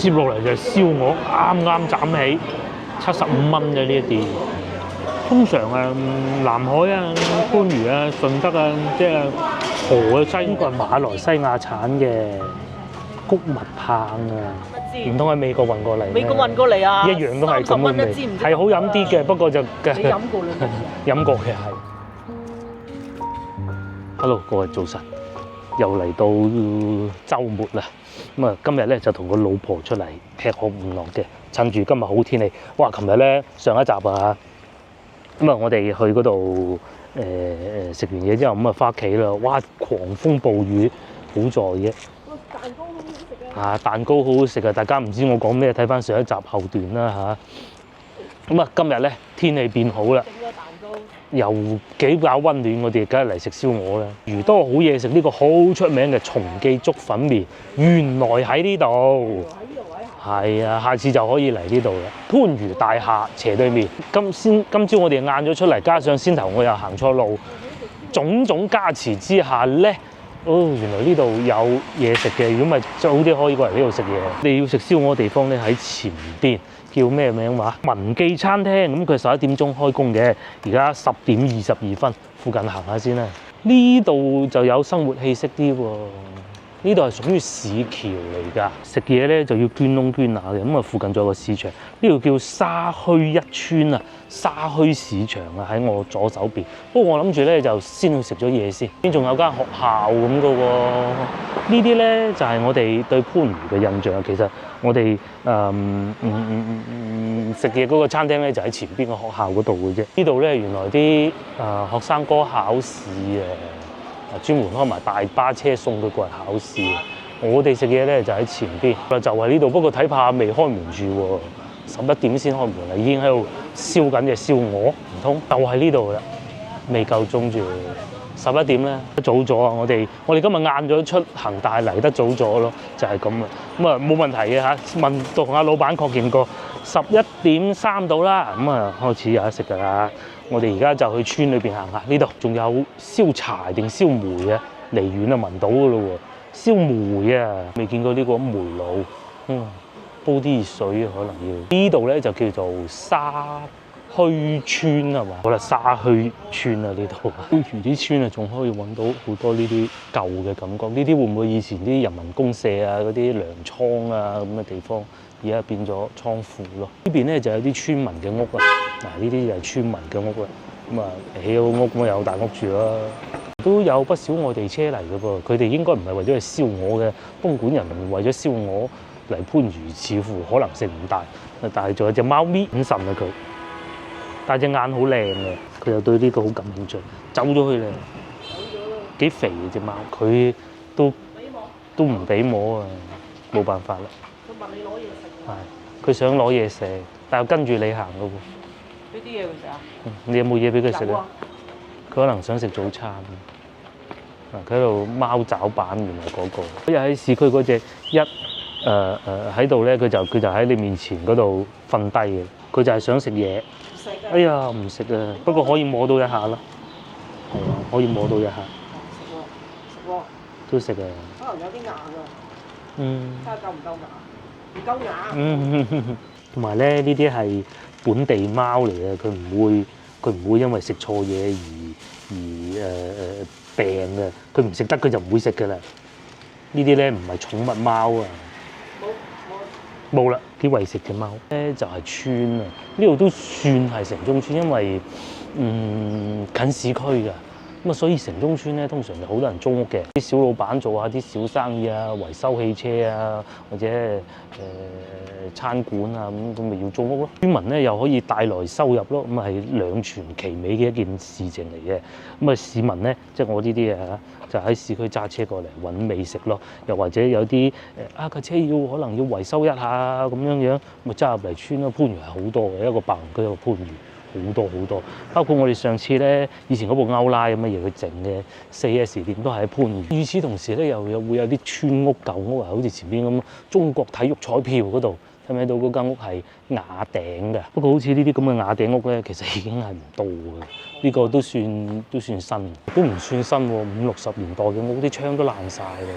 接落嚟就係燒鵝，啱啱斬起75蚊嘅呢一啲。通常南海啊、番禺啊、順德啊，即係河嘅西，呢個係馬來西亞產嘅谷物棒啊，唔通喺美國運過嚟？美國運過嚟啊，一樣都係咁嘅味，係好飲啲嘅，不過就你飲過啦，飲過嘅係。Hello， 各位早晨，又嚟到週末啦。咁啊，今日咧就同個老婆出嚟吃喝玩樂嘅，趁住今日好天氣。哇！琴日咧上一集啊，咁啊我哋去嗰度食完嘢之後，咁啊翻屋企啦。哇！狂風暴雨，好在嘅。蛋糕好好食啊！蛋糕好好食啊！大家唔知我講咩，睇翻上一集後段啦嚇。咁啊，今日咧天氣變好啦。又幾飽溫暖，我哋梗係嚟食燒鵝啦。魚多好嘢食，呢個好出名嘅松記粥粉麵，原來喺呢度。係啊，下次就可以嚟呢度啦。番禺大廈斜對面。今朝我哋晏咗出嚟，加上先頭我又行錯路，種種加持之下咧，原來呢度有嘢食嘅。如果咪早啲可以過嚟呢度食嘢。你要食燒鵝地方咧喺前邊。叫咩名話？文記餐廳，咁佢11點鐘開工嘅，而家10點22分，附近行下先啦。呢度就有生活氣息啲喎，呢度係屬於市橋嚟㗎，食嘢咧就要捐窿捐罅嘅。咁啊，附近仲有個市場，呢度叫沙墟一村啊，沙墟市場啊，喺我左手邊。不過我諗住咧就先去食咗嘢先，邊仲有間學校咁嘅喎。呢啲咧就係我哋對番禺嘅印象。其實我哋食嘢嗰個餐廳咧就喺前邊個學校嗰度嘅啫。呢度咧原來啲學生哥考試專門開埋大巴車送佢過嚟考試。我哋食嘢咧就喺前邊，就係呢度。不過睇怕未開門住喎，11點先開門啦，已經喺度燒緊隻燒鵝，唔通就喺呢度啦？未夠鐘住。11點咧，早咗啊！我哋今日晏咗出行，但係嚟得早咗咯，就係咁啦。咁啊冇問題嘅嚇，同阿老闆確認過11點3到啦，咁啊開始有得食㗎啦。我哋而家就去村裏邊行下，呢度仲有燒柴定燒煤啊？離遠啊聞到㗎咯喎，燒煤啊！未見過呢個煤爐，煲啲熱水可能要。呢度咧就叫做沙墟村係嘛？好啦，沙墟村啊呢度，番禺啲村啊仲可以揾到好多呢啲舊嘅感覺。呢啲會唔會以前啲人民公社啊、嗰啲糧倉啊咁嘅地方，而家變咗倉庫咯？呢邊咧就有啲村民嘅屋啊，嗱呢啲就係村民嘅屋啦。咁啊起好屋咁啊有大屋住啦。都有不少外地車嚟嘅噃，佢哋應該唔係為咗去燒鵝嘅，東莞人民為咗燒鵝嚟番禺，似乎可能性唔大。但係仲有隻貓咪很神啊佢。但隻眼好靚嘅，佢又對呢個好感興趣，走咗去咧，幾肥嘅隻貓，佢都唔俾摸啊，冇辦法啦。佢問你攞嘢食。係，佢想攞嘢食，但係跟住你行嘅喎。俾啲嘢佢食啊？你有冇嘢俾佢食咧？佢可能想食早餐。佢喺度貓爪板，原來嗰個。佢又喺市區嗰隻喺度咧，佢就喺你面前嗰度瞓低嘅，佢就係想食嘢。哎呀，唔食啊！不過可以摸到一下啦，係啊，可以摸到一下。食喎，都食啊。可能有啲硬啊。睇下夠唔夠硬？唔夠硬。同埋咧，呢啲係本地貓嚟嘅，佢唔會因為食錯嘢而病嘅。佢唔食得，佢就唔會食㗎啦。呢啲咧唔係寵物貓啊。冇啦，啲餵食嘅貓咧就係村啊，呢度都算係城中村，因為近市區㗎，咁啊所以城中村咧通常就好多人租屋嘅，啲小老闆做下啲小生意啊，維修汽車啊，或者餐館啊咁咪要租屋咯。村民咧又可以帶來收入咯，咁係兩全其美嘅一件事情嚟嘅。咁啊市民咧，即係我呢啲就喺市區揸車過嚟揾美食咯，又或者有啲架車可能要維修一下咁樣，咪揸入嚟村咯。番禺係好多嘅，一個白雲區一個番禺好多，包括我哋上次咧以前嗰部歐拉咁嘅嘢佢整嘅 4S 店都係喺番禺。與此同時咧，又會有啲村屋舊屋啊，好似前邊咁中國體育彩票嗰度。睇唔睇到嗰間屋係瓦頂嘅？不過好似呢啲咁嘅瓦頂屋咧，其實已經係唔多嘅。呢個都算新，都唔算新喎。50、60年代嘅屋，啲窗都爛晒啦，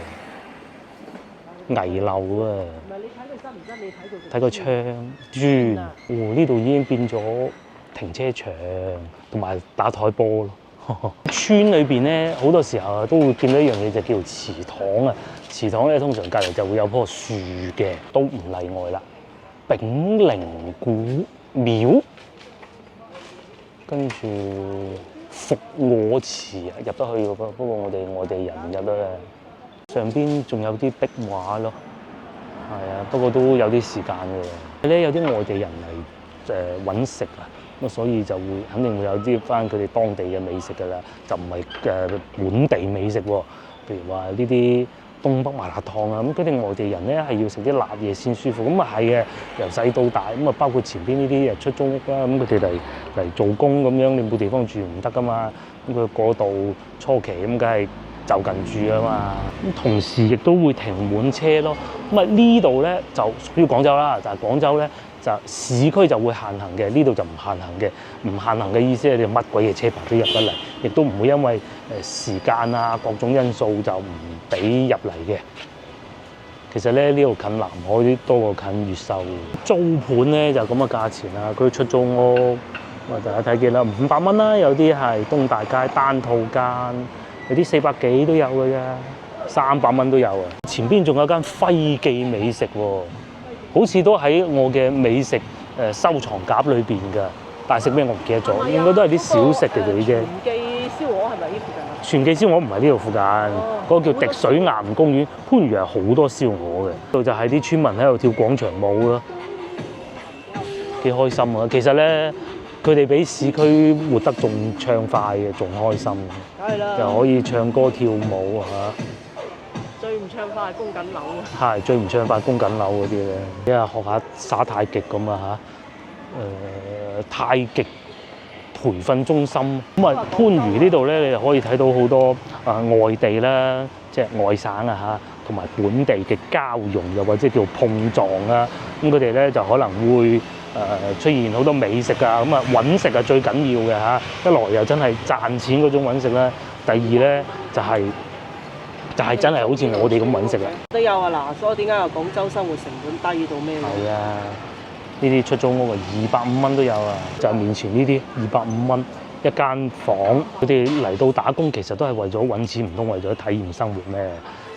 危樓啊！唔係你睇佢真唔真睇個窗磚，呢度已經變咗停車場同埋打台波咯。村裏邊咧好多時候都會見到一樣嘢就叫祠堂啊。祠堂咧通常隔離就會有棵樹嘅，都唔例外啦。炳靈古廟，跟住復和祠啊，入得去嘅，不過我哋外地人唔入得嘅。上邊仲有啲壁畫咯，係啊，不過都有啲時間嘅。咧有啲外地人嚟揾食啊，咁所以就會肯定會有啲翻佢哋當地嘅美食㗎啦，就唔係本地美食喎。譬如話呢啲東北麻辣燙啊，咁佢哋外地人咧係要食啲辣嘢先舒服。咁啊係嘅，由細到大咁啊，包括前邊呢啲出租屋啦，咁佢哋嚟做工咁樣，你冇地方住唔得㗎嘛。咁佢過渡初期咁，梗係就近住啊嘛。咁同時亦都會停滿車咯。咁啊呢度咧就屬於廣州啦，但係廣州咧就市區就會限行嘅，呢度就唔限行嘅。唔限行嘅意思係你乜鬼嘢車牌都入得嚟，亦都唔會因為時間啊各種因素就唔俾入嚟嘅。其實咧呢度近南海啲多過近越秀。租盤咧就咁嘅價錢啦，佢出租屋大家睇見啦，500蚊啦，有啲係東大街單套間，有啲400幾都有嘅啫，300蚊都有啊。前邊仲有間輝記美食喎，好似都喺我嘅美食收藏夾裏邊㗎，但係食咩我唔記得咗，應該都係啲小食嚟嘅啫。全記燒鵝係咪呢附近啊？全記燒鵝唔係呢度附近，嗰個叫滴水岩公園。番禺係好多燒鵝嘅，度就係啲村民喺度跳廣場舞咯，幾開心啊！其實咧，佢哋比市區活得仲暢快嘅，仲開心。梗係啦，又可以唱歌跳舞嚇。最唔暢快係供緊樓啊！係最唔暢快供緊樓嗰啲咧，一係學下耍太極咁啊嚇。太極培訓中心咁啊，番禺呢度咧，你就可以睇到好多外地啦，即係外省啊嚇，同埋本地嘅交融，又或者叫碰撞啊。咁佢哋咧就可能會出現好多美食啊，咁啊揾食係最緊要嘅嚇。一來又真係賺錢嗰種揾食啦，第二咧就係真係好似我哋咁揾食啦。都有啊嗱，所以點解話廣州生活成本低到咩？係啊，呢啲出租屋啊，250蚊都有啊，就係面前呢啲250蚊一間房。佢哋嚟到打工其實都係為咗揾錢，唔通為咗體驗生活咩？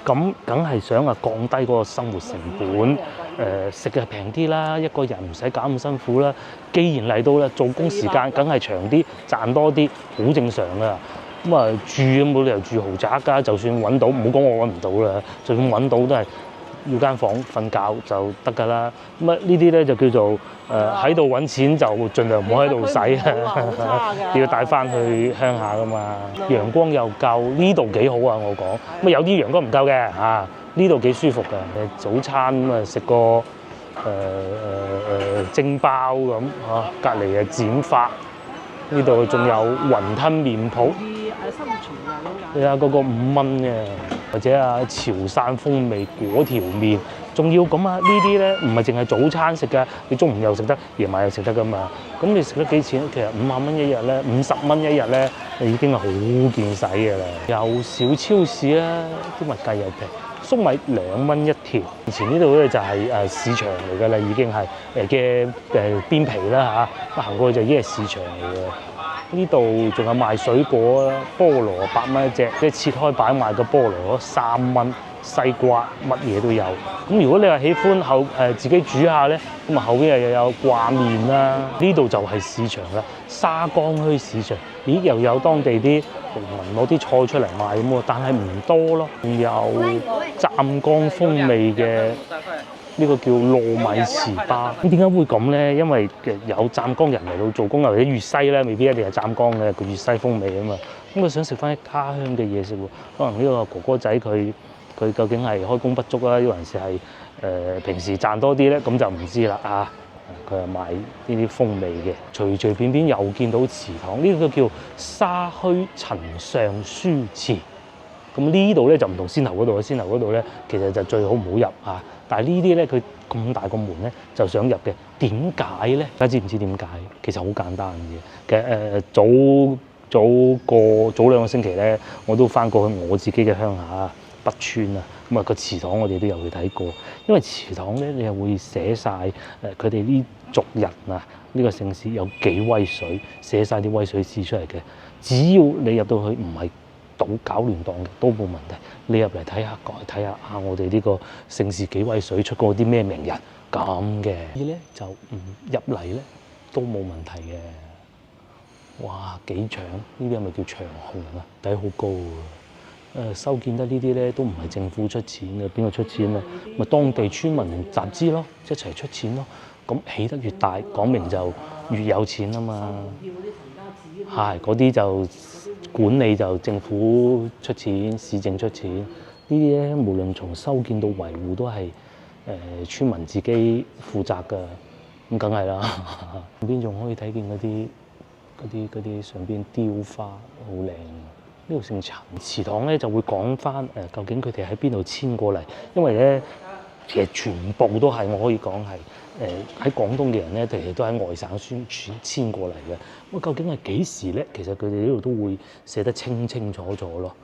咁梗係想降低嗰個生活成本，食嘅平啲啦，一個人唔使搞咁辛苦啦。既然嚟到啦，做工時間梗係長啲，賺多啲，好正常㗎。咁住冇理由住豪宅㗎，就算揾到，唔好講我揾唔到啦，就算揾到都係要間房瞓覺就得㗎啦。咁呢啲咧就叫做喺度揾錢就盡量唔好喺度使啊，要帶翻去鄉下㗎嘛。陽光又夠，呢度幾好啊！我講咁有啲陽光唔夠嘅嚇，呢度幾舒服㗎。早餐咁食個蒸包咁嚇，隔離剪髮，呢度仲有雲吞麵鋪。生存啊咁係啊，嗰個5蚊嘅，或者潮汕風味果條麵，仲要咁啊！呢啲咧唔係淨係早餐食㗎，你中午又食得，夜晚又食得㗎嘛。咁你食得幾錢？其實50蚊一日咧，50蚊一日咧，已經係好見使㗎啦。有小超市啦，啲物價又平，粟米2蚊一條。以前呢度咧就係市場嚟㗎啦，已經係嘅邊皮啦嚇，行過去就已經係市場嚟㗎。呢度仲有賣水果啦，菠蘿8蚊一隻，即係切開擺賣嘅菠蘿3蚊，西瓜乜嘢都有。咁如果你話喜歡自己煮下咧，咁後邊又有掛麵啦。呢度就係市場啦，沙江墟市場。咦，又有當地啲農民攞啲菜出嚟賣咁喎，但係唔多咯。仲有湛江風味嘅。呢個叫糯米糍粑。咁點解會咁咧？因為有湛江人嚟到做工，或者粵西咧，未必一定係湛江嘅，佢粵西風味啊嘛。咁佢想食翻啲家鄉嘅嘢食喎。可能呢個哥哥仔佢究竟係開工不足啊，抑或是係平時賺多啲咧？咁就唔知啦啊！佢係賣呢啲風味嘅，隨隨便便又見到祠堂，呢個叫沙墟陳尚書祠。咁呢度咧就唔同先頭嗰度，先頭嗰度咧其實就最好唔好入啊！但係呢啲咧佢咁大個門咧就想入嘅，點解咧？大家知唔知點解？其實好簡單嘅。其實早2個星期咧，我都翻過去我自己嘅鄉下北村啊。咁啊個祠堂我哋都有去睇過，因為祠堂咧你係會寫晒佢哋啲族人啊，呢個姓氏有幾威水，寫晒啲威水史出嚟嘅。只要你入到去唔係搞亂檔嘅都冇問題，你入嚟睇下我哋呢個姓氏幾威水，出過啲咩名人咁嘅，咧就入嚟咧都冇問題嘅。哇，幾長？呢啲係咪叫長虹啊？底好高啊！修建得呢啲咧都唔係政府出錢嘅，邊個出錢啊？咪當地村民集資咯，一齊出錢咯。咁起得越大，講明就越有錢啊嘛。係嗰啲就管理就政府出錢，市政出錢。呢啲咧無論從修建到維護都係村民自己負責㗎。咁梗係啦。邊仲可以睇見嗰啲上邊雕花好靚。呢度姓陳，祠堂咧就會講翻究竟佢哋喺邊度遷過嚟，因為咧其實全部都係我可以講係喺廣東嘅人咧，其實都喺外省遷過嚟嘅。咁究竟係幾時咧？其實佢哋呢度都會寫得清清楚楚咯。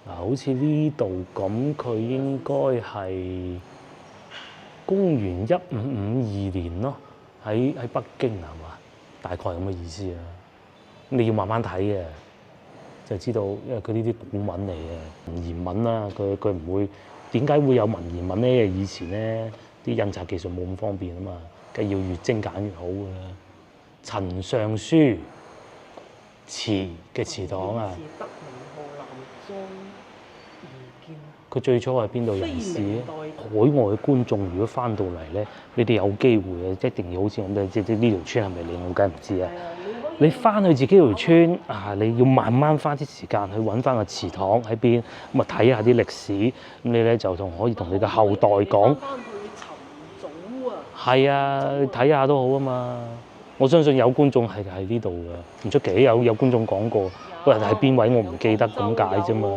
嗱，好似呢度咁，佢應該係公元1552年咯，喺北京係嘛？大概咁嘅意思啊。你要慢慢睇嘅，就知道，因為佢呢啲古文嚟嘅文言文啦，佢唔會點解會有文言文咧？以前咧啲印刷技術冇咁方便啊嘛，梗要越精簡越好㗎啦。陳尚書祠嘅祠堂啊，佢最初係邊度人士咧？海外嘅觀眾如果翻到嚟咧，你哋有機會嘅，一定要好似咁即呢條村係咪你？我梗係唔知啊。你翻去自己條村啊，你要慢慢花啲時間去揾翻個祠堂喺邊，咁啊睇下啲歷史，咁你咧就可以同你嘅後代講。翻去尋祖啊！係啊，睇下都好啊嘛。我相信有觀眾係喺呢度嘅，唔出奇有觀眾講過，不過係邊位我唔記得咁解啫嘛。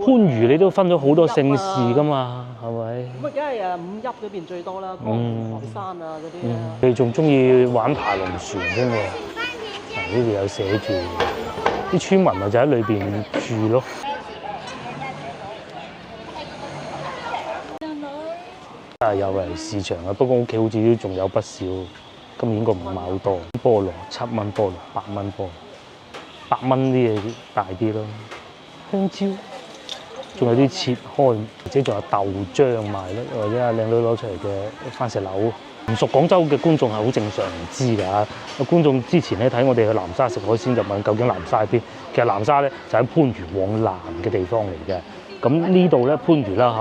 番禺你都分咗好多姓氏噶嘛，係咪？咁啊，梗係五邑嗰邊最多啦，江台山啊嗰啲啊。你仲中意玩爬龍船添喎？呢度有寫住，啲村民咪就喺裏邊住咯。又嚟市場啊！不過屋企好似都仲有不少，今年應該唔係好多。菠蘿7蚊菠蘿，8蚊菠蘿，8蚊啲嘢大啲咯。香蕉，仲有啲切開，或者仲有豆漿賣咯，或者阿靚女攞出嚟嘅番石榴。唔熟廣州嘅觀眾係好正常，唔知㗎。觀眾之前咧睇我哋去南沙食海鮮，就問究竟南沙喺邊？其實南沙咧就喺番禺往南嘅地方嚟嘅。咁呢度咧番禺啦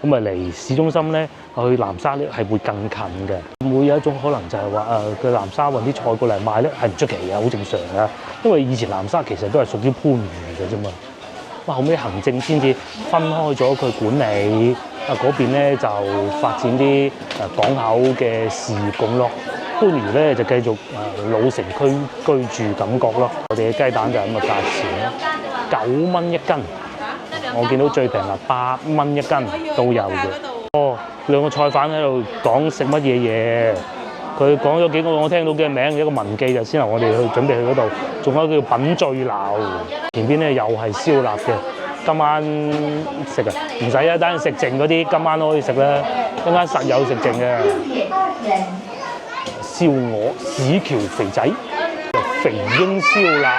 嚇，咁啊離市中心咧去南沙咧係會更近嘅。會有一種可能就係話佢南沙運啲菜過嚟賣咧係唔出奇嘅，好正常㗎。因為以前南沙其實都係屬於番禺嘅啫嘛。後尾行政先至分開咗佢管理，嗰邊咧就發展啲港口嘅事業咁咯。番禺咧就繼續老城區居住感覺咯。我哋嘅雞蛋就係咁嘅價錢咯，9蚊一斤。我見到最平係8蚊一斤都有嘅。哦，兩個菜販喺度講食乜嘢嘢，佢講咗幾個我聽到嘅名，一個文記就先由我哋去準備去嗰度，仲有叫品醉樓，前邊咧又係燒臘嘅。今晚食啊？唔使啊，等陣食剩嗰啲，今晚都可以食啦。一間實有食剩嘅。燒鵝、市橋肥仔、肥英燒臘。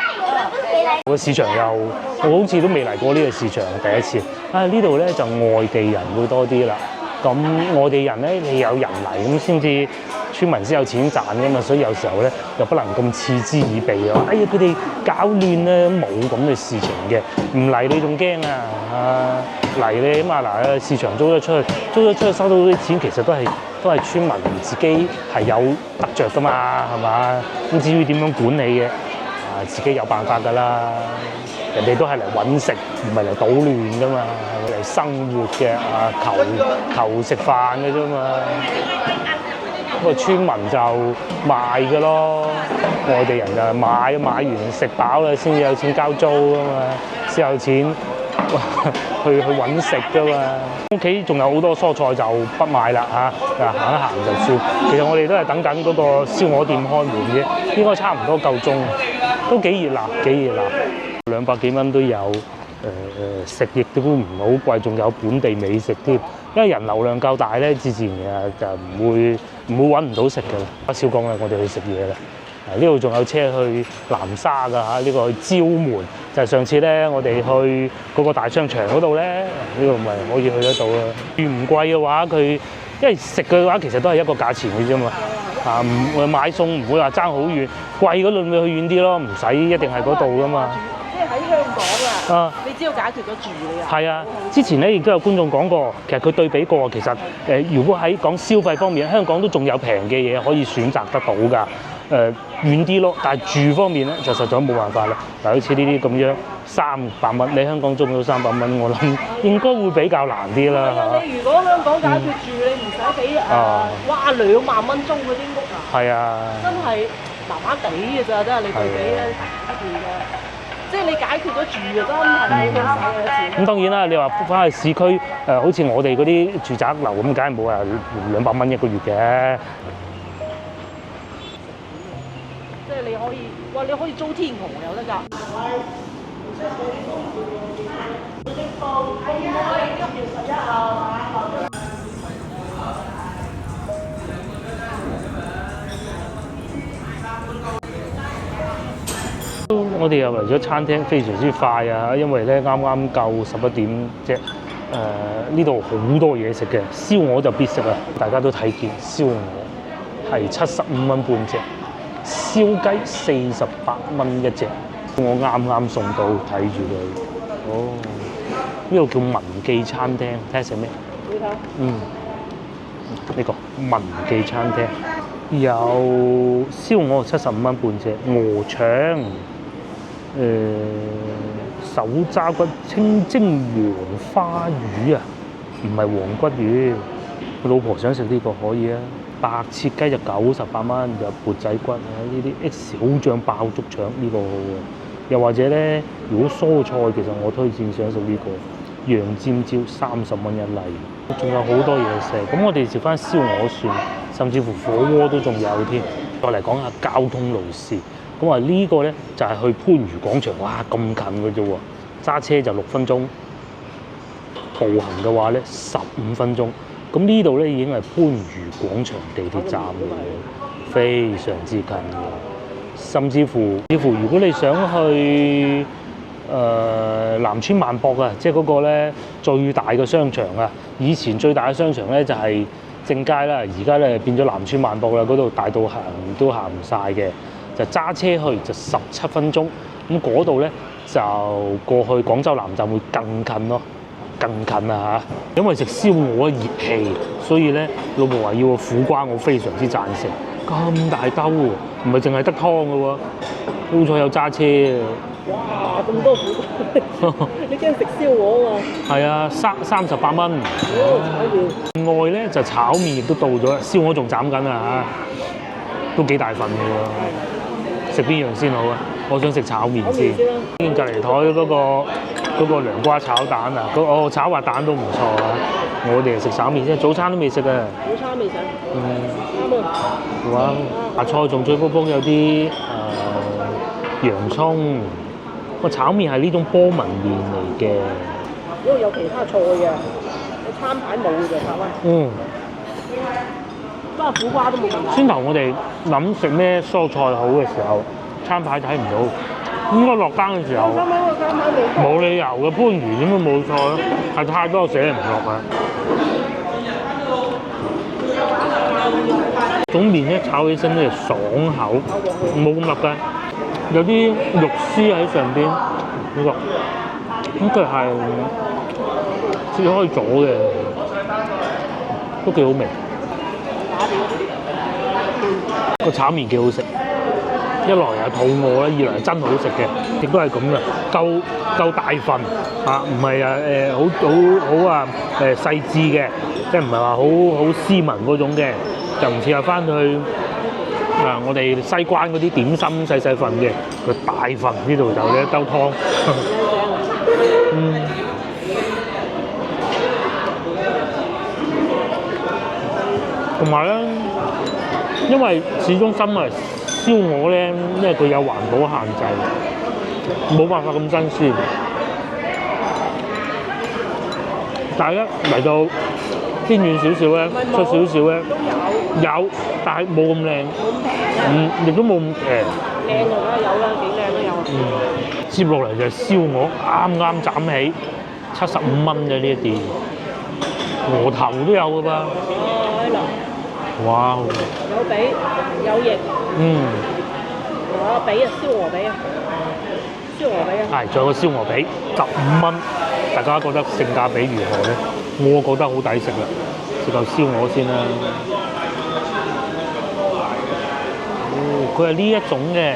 個市場我好似都未嚟過呢個市場，第一次。呢度咧就外地人會多啲啦。咁外地人咧，你有人嚟咁先至村民先有錢賺㗎嘛，所以有時候咧又不能咁嗤之以鼻啊！哎呀，佢哋搞亂啦，冇咁嘅事情嘅。唔嚟你仲驚啊！嚟你咁啊嗱，市場租咗出去收到啲錢，其實都係村民自己係有得着㗎嘛，係嘛？咁至於點樣管理嘅，自己有辦法㗎啦。人哋都係嚟揾食，唔係嚟搗亂㗎嘛，係嚟生活嘅求食飯嘅啫嘛。不過村民就賣㗎咯，外地人就買完食飽啦，先至有錢交租㗎嘛，先有錢去揾食㗎嘛。屋企仲有好多蔬菜就不買啦嚇，行一行就算。其實我哋都係等緊嗰個燒鵝店開門嘅，應該差唔多夠鐘，都幾熱鬧。200幾蚊都有，食亦都唔好貴，仲有本地美食添。因為人流量夠大咧，自然就唔會揾唔到食㗎啦。少講啦，我哋去食嘢啦。呢度仲有車去南沙㗎嚇，呢個去蕉門就係上次咧我哋去嗰個大商場嗰度咧，呢度咪可以去得到啦。越唔貴嘅話，佢因為食嘅話其實都係一個價錢嘅啫嘛。唔買餸唔會話爭好遠，貴嗰度咪去遠啲咯，唔使一定係嗰度㗎嘛。即係喺香港啊，你只要解決咗住你啊。係啊，之前咧亦都有觀眾講過，其實佢對比過，其實如果喺講消費方面，香港都仲有平嘅嘢可以選擇得到㗎。遠啲咯，但係住方面咧就實在冇辦法啦。嗱，好似呢啲咁樣300蚊，你香港租到300蚊，我諗應該會比較難啲啦嚇。你如果香港解決住，你唔使俾哇2萬蚊租嗰啲屋啊，係啊，真係麻麻地嘅咋，真係你對比咧一邊嘅。即係你解決咗住啊，真係唔使幾多錢。咁當然啦，你話翻去市區好似我哋嗰啲住宅樓咁，梗係冇話200蚊一個月嘅。即係你可以，哇！你可以租天虹有得㗎。我哋又嚟咗餐廳，非常之快啊！因為咧啱啱夠11點啫。呢度好多嘢食嘅，燒鵝就必食啦。大家都睇見燒鵝係75蚊半隻，燒雞48蚊一隻。我啱啱送到，睇住佢。哦，呢度叫文記餐廳，睇下食咩？你睇。呢個文記餐廳有燒鵝75蚊半隻，鵝腸。手揸骨清蒸黃花魚啊，唔係黃骨魚。我老婆想食呢個可以啊。白切雞就98蚊，有缽仔骨啊，呢啲小醬爆竹腸呢個好喎。又或者咧，如果蔬菜其實我推薦想食呢個洋尖椒30蚊一粒，仲有好多嘢食。咁我哋食翻燒鵝算，甚至乎火鍋都仲有添。再嚟講下交通路線。咁啊呢個咧就係去番禺廣場，哇咁近嘅啫喎，揸車就6分鐘，步行嘅話咧15分鐘。咁呢度咧已經係番禺廣場地鐵站嚟嘅，非常之近嘅。甚至乎如果你想去南村萬博啊，即係嗰個咧最大嘅商場啊，以前最大嘅商場咧就係正街啦，而家咧變咗南村萬博啦，嗰度大到行都行唔晒嘅。就揸車去就17分鐘，咁嗰度咧就過去廣州南站會更近咯，更近啊嚇！因為食燒鵝熱氣，所以咧老婆話要個苦瓜，我非常之贊成。咁大兜喎，唔係淨係得湯嘅喎，好彩有揸車啊！哇，咁多苦瓜，你驚食燒鵝啊？係啊，38蚊。另外咧就炒麵亦都到咗，燒鵝仲斬緊啊嚇，都幾大份嘅喎。食邊樣先好啊？我想食炒麵先。見隔離台嗰個涼瓜炒蛋啊，炒滑蛋都唔錯啊！我哋食炒麵先，早餐都未食啊。早餐未食。哇！白菜仲最高峰有啲洋葱。個炒麵係呢種波紋麵嚟嘅。因為有其他菜嘅，你餐牌冇嘅就8蚊。苦瓜都冇問題。先頭我哋諗食咩蔬菜好嘅時候，餐牌睇唔到，應該落單嘅時候冇理由嘅，番禺點會冇菜咯？係太多寫唔落啊！種麵咧炒起身咧爽口，冇咁辣嘅，有啲肉絲喺上邊，呢個咁佢係切開咗嘅，都幾好味。個炒麵幾好食，一來又肚餓啦，二來真好食嘅，亦都係咁嘅，夠大份嚇，唔係好細緻嘅，即係唔係話好斯文嗰種嘅，就唔似話翻去我哋西關嗰啲點心細份嘅，佢大份呢度就有一兜湯。同埋咧，因為市中心啊燒鵝咧，因為佢有環保限制，冇辦法咁新鮮。但係咧嚟到偏遠少少咧，出少少咧，有，但係冇咁靚，亦都冇咁平。靚就梗係有啦，幾靚都有。接落嚟就係燒鵝，啱啱斬起75蚊嘅呢一碟，鵝頭都有㗎噃。喺度。哇！有髀有翼。有髀啊，燒鵝髀啊，燒鵝髀啊。係，仲有個燒鵝髀15蚊，大家覺得性價比如何咧？我覺得好抵食啦，食嚿燒鵝先啦。佢係呢一種嘅，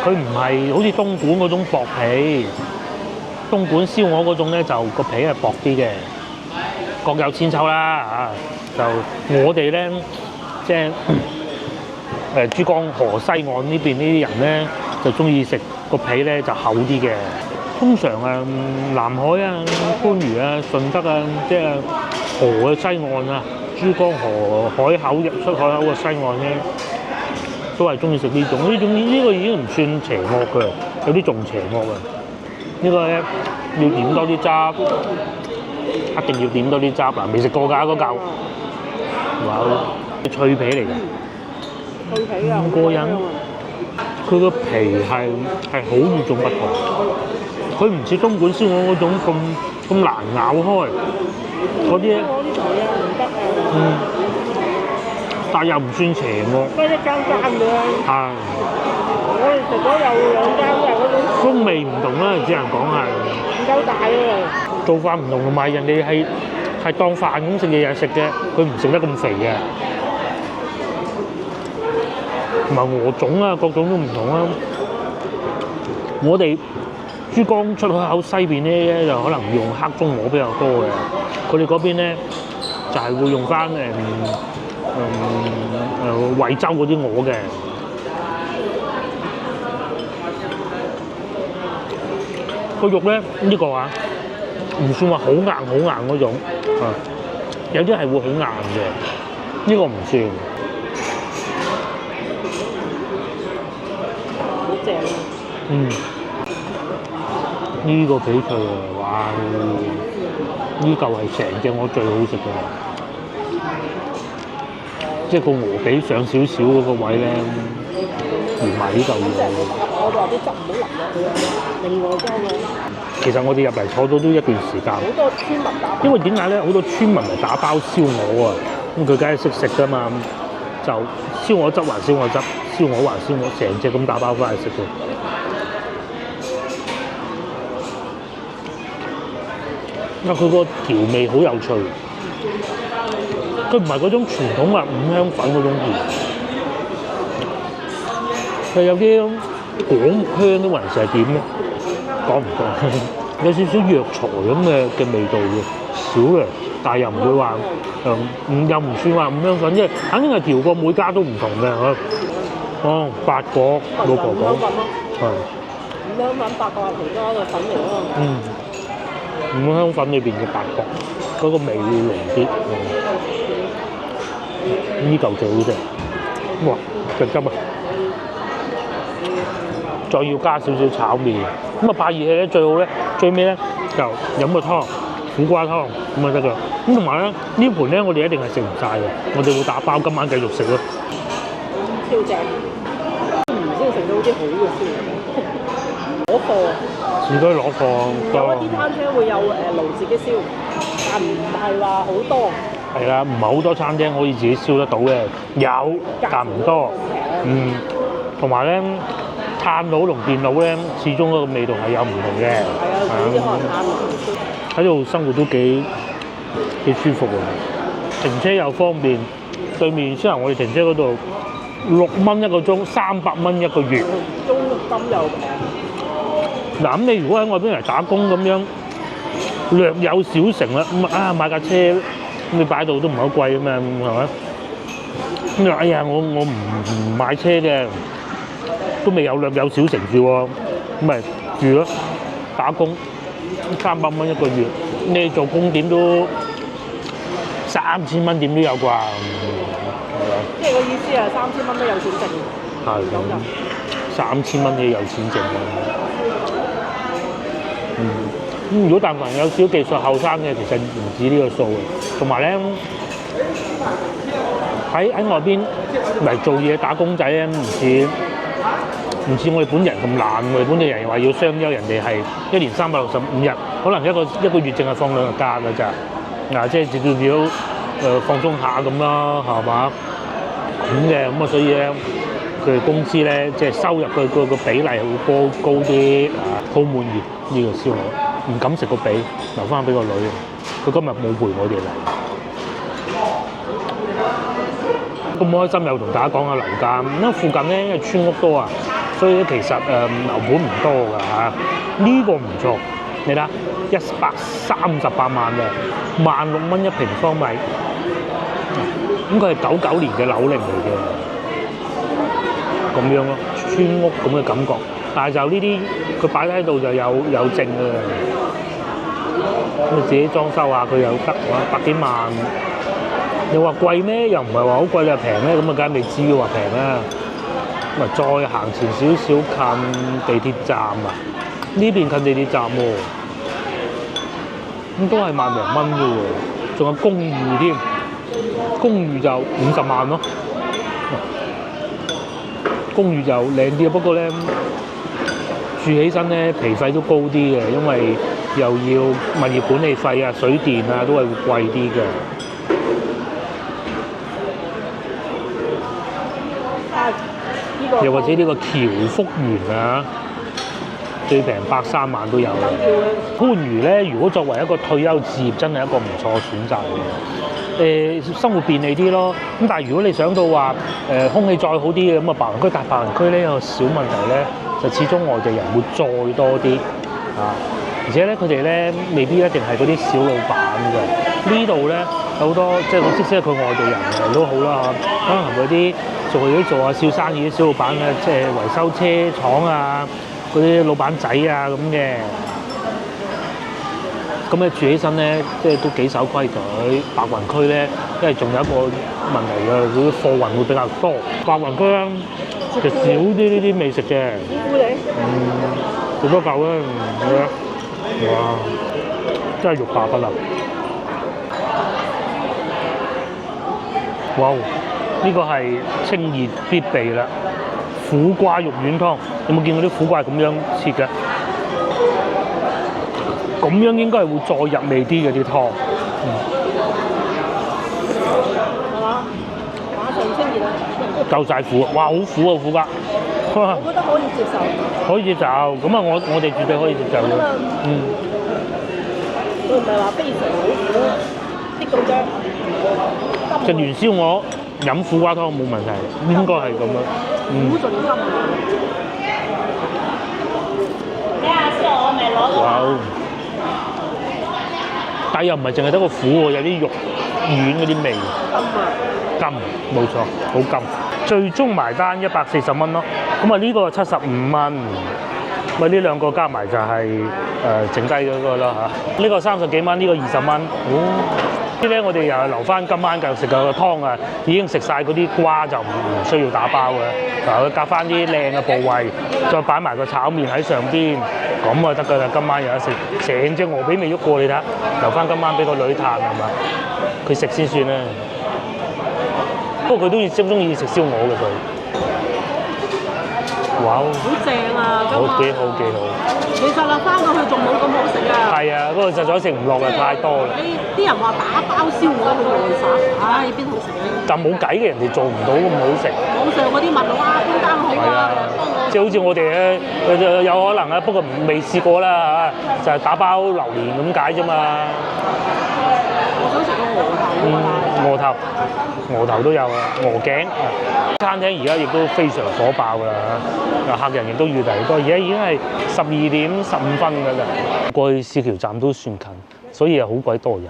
佢唔係好似東莞嗰種薄皮，東莞燒鵝嗰種咧就個皮係薄啲嘅，各有千秋啦嚇。就我哋咧，即係珠江河西岸呢邊呢啲人咧，就中意食個皮咧就厚啲嘅。通常南海啊、番禺啊、順德啊，即係河嘅西岸啊，珠江河海口入出海口嘅西岸咧，都係中意食呢種。呢個已經唔算邪惡嘅，有啲仲邪惡嘅。呢個咧要點多啲汁，一定要點多啲汁嗱。未食過㗎嗰嚿，哇！脆皮嚟嘅，脆皮啊，咁過癮。佢個皮係好與眾不同，佢唔似東莞燒鵝嗰種咁難咬開嗰啲咧。我呢台啊唔得啊。但又唔算邪惡。嗰一間間嘅。係。我哋食咗有2間嘅嗰種。風味唔同啦，只能講係。唔夠大啊！做法唔同，同埋人哋係當飯咁食嘢食嘅，佢唔食得咁肥嘅。同埋鵝種啊，各種都唔同啊。我哋珠江出海口西邊咧，就可能用黑中鵝比較多嘅。佢哋嗰邊咧就係會用翻惠州嗰啲鵝嘅。個肉咧呢個啊，唔算話好硬嗰種，有啲係會好硬嘅，呢個唔算。好正啊！呢個幾脆啊！哇！呢嚿係成隻我最好食嘅，即係個鵝髀上少少嗰個位咧，連埋呢嚿嘢。我哋話啲汁唔好淋落去啊，另外裝嘅。其實我哋入嚟坐咗都一段時間。好多村民打包。因為點解咧？好多村民嚟打包燒鵝啊，咁佢梗係識食㗎嘛，就燒鵝汁還燒鵝汁，燒鵝還燒鵝，成隻咁打包翻嚟食嘅。因為佢個調味好有趣，佢唔係嗰種傳統話五香粉嗰種調，佢有啲廣香啲還是係點咧？講唔過，有少少藥材咁嘅味道嘅，少嘅，但係又唔會話又唔算話五香粉，因為肯定係調過，每家都唔同嘅嚇。哦，八角老婆講，係五香粉八角係其中一個粉嚟咯。五香粉裏邊嘅八角，嗰個味會濃啲。呢嚿最好食，哇！隻汁啊！再要加少少炒麵，咁啊怕熱氣咧，最好咧，最尾咧就飲個湯，苦瓜湯咁啊得㗎。咁同埋咧呢盤咧，我哋一定係食唔晒嘅，我哋會打包，今晚繼續食咯。超正，唔先食到啲好嘅燒，攞貨。應該攞貨有一啲餐廳會有爐自己燒，但唔係話好多。係啦，唔係好多餐廳可以自己燒得到嘅，有但唔多。同埋咧，炭爐同電爐咧，始終嗰個味道係有唔同嘅。係啊，有啲可能炭爐。喺度生活都幾舒服喎，停車又方便。對面先我哋停車嗰度6蚊一個鐘，300蚊一個月。租金又平。嗱咁你如果喺外邊嚟打工咁樣，略有小成啦，咁買架車咁你擺度都唔係好貴啊嘛，係咪？咁就哎呀我唔買車嘅，都未有略有小成住喎，咁咪住咯，打工300蚊一個月，你做工點都3000蚊點都有啩？即係個意思係3000蚊都有錢剩。係咁，3000蚊你有錢剩㗎。如果但凡有少技術後生嘅，其實唔止呢個數嘅。同埋咧，喺外邊嚟做嘢打工仔咧，唔似我哋本人咁懶。我哋本地人話要雙休，人哋係1年365日，可能一個月淨係放2日假㗎咋。嗱，即係至少放鬆下咁啦，係嘛？咁嘅咁啊，所以咧，佢哋公司咧，即係收入個比例會高啲啊，好滿意呢個燒鵝，唔敢食個髀，留翻俾個女。佢今日冇陪我哋嚟，咁開心又同大家講下樓價。因為附近咧，因為村屋多啊，所以咧其實樓盤唔多㗎嚇。呢個唔錯，你睇138萬嘅，16,000蚊1平方米。咁佢係99年嘅樓齡嚟嘅，咁樣咯，村屋咁嘅感覺。但係就呢啲佢擺喺度就有剩嘅，咁你自己裝修下佢又得100幾萬。你話貴咩？又唔係話好貴，你話平咩？咁啊梗係未至於話平啦。咁啊再行前少少近地鐵站啊，呢邊近地鐵站喎，咁都係萬零蚊啫喎，仲有公寓添。公寓就50萬咯，公寓就靚啲，不過咧住起身咧皮費都高啲嘅，因為又要物業管理費啊、水電啊都係會貴啲嘅。又或者呢個僑福園啊，最平130萬都有嘅。番禺咧，如果作為一個退休置業，真係一個唔錯選擇嚟嘅。生活便利啲咯，咁但係如果你想到話空氣再好啲嘅咁啊，白雲區，但係白雲區咧有個小問題咧，就始終外地人會再多啲啊，而且咧佢哋咧未必一定係嗰啲小老闆嘅。呢度咧有好多即係即使係佢外地人嚟都好啦，可能嗰啲做下小生意啲小老闆嘅，即係維修車廠啊嗰啲老闆仔啊咁嘅。咁咧住起身咧，即係都幾守規矩。白雲區咧，因為仲有一個問題嘅，嗰啲貨運會比較多。白雲區咧就少啲呢啲美食嘅。好多嚿啦，哇！真係欲罷不能。哇！呢個係清熱必備啦，苦瓜肉丸湯。有冇見過啲苦瓜係咁樣切嘅？咁樣應該係會再入味啲嘅啲湯，係嘛？馬上清熱啊！夠晒苦，哇！好苦啊苦瓜，我覺得可以接受。可以接受，咁啊我哋絕對可以接受嘅。佢唔係話非常好苦，啲到啫。食完燒鵝飲苦瓜湯冇問題，應該係咁樣。苦盡甘。哇！但又唔係淨係得個苦喎，有啲肉軟嗰啲味。甘，冇錯，好甘。最終埋單140蚊咯。咁啊呢個75蚊，咪呢兩個加埋就係剩低嗰個啦嚇。呢個30幾蚊，呢個20蚊。啲咧我哋又留翻今晚繼續食個湯啊，已經食晒嗰啲瓜就唔需要打包嘅。嗱，佢夾翻啲靚嘅部位，再擺埋個炒麵喺上邊，咁啊得㗎啦。今晚有得食，成隻鵝髀未喐過，你睇，留翻今晚俾個女嘆係嘛？佢食先算啦。不過佢都中意食燒鵝嘅佢。哇！好正啊！好幾好幾好。其實啦，翻到去仲冇咁好食啊！係啊，嗰個實在食唔落啊，太多啦。啲人話打包燒鵝去外省，唉，邊好食啊？但冇計嘅，人哋做唔到咁好食。網上嗰啲問我啊，邊間好啊？即係好似我哋咧，有可能啊，不過未試過啦嚇，就係打包榴蓮咁解啫嘛。我想食個鵝頭都有啊，鵝頸。餐廳而家亦都非常火爆㗎啦嚇，客人亦都越嚟越多，而家已經係12點15分㗎啦。過去市橋站都算近，所以係好鬼多人。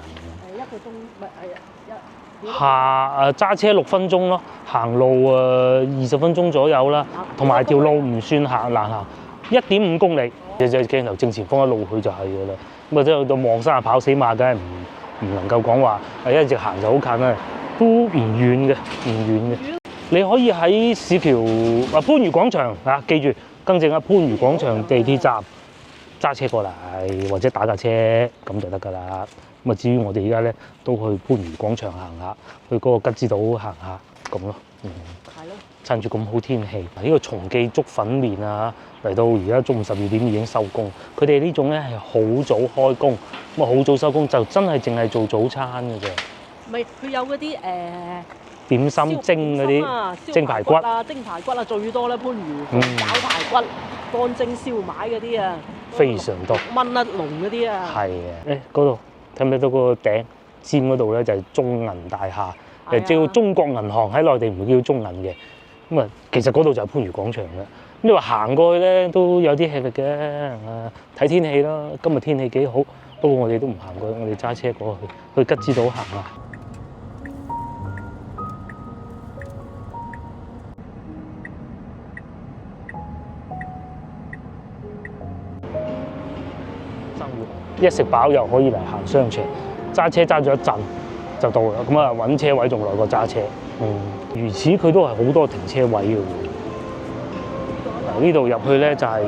1個鐘咪揸車6分鐘咯，行路20分鐘左右啦，同埋條路唔算難行，1.5公里。隻鏡頭正前方一路去就係㗎啦。咁啊，即係去到望山跑死馬，梗係唔能夠講話一直行就好近啦，都唔遠嘅。你可以喺市橋番禺廣場記住更正啊，番禺廣場地鐵站揸車過嚟或者打架車咁就得㗎啦。咁啊，至於我哋而家咧都去番禺廣場行下，去嗰個吉之島行下咁咯。係咯。趁住咁好天氣，呢個松記粥粉麵啊，嚟到而家中午12點已經收工。佢哋呢種咧係好早開工，咁啊好早收工就真係淨係做早餐嘅啫。唔係，佢有嗰啲點心蒸嗰啲蒸排骨啊，蒸排骨啊最多啦，番禺炒排骨、乾蒸燒賣嗰啲啊，非常多。炆一籠嗰啲啊。係啊，嗰度睇唔睇到嗰個頂尖嗰度咧就係中銀大廈，叫中國銀行，喺內地唔會叫中銀嘅。咁啊，其實嗰度就係番禺廣場啦。你話行過去咧都有啲吃力嘅，睇天氣啦。今日天氣幾好，不過我哋都唔行過去，我哋揸車過去吉之島行啊。生活一食飽又可以嚟行商場，揸車揸咗一陣就到啦。咁啊，揾車位仲耐過揸車。如此佢都係好多停車位嘅喎。呢度入去咧就係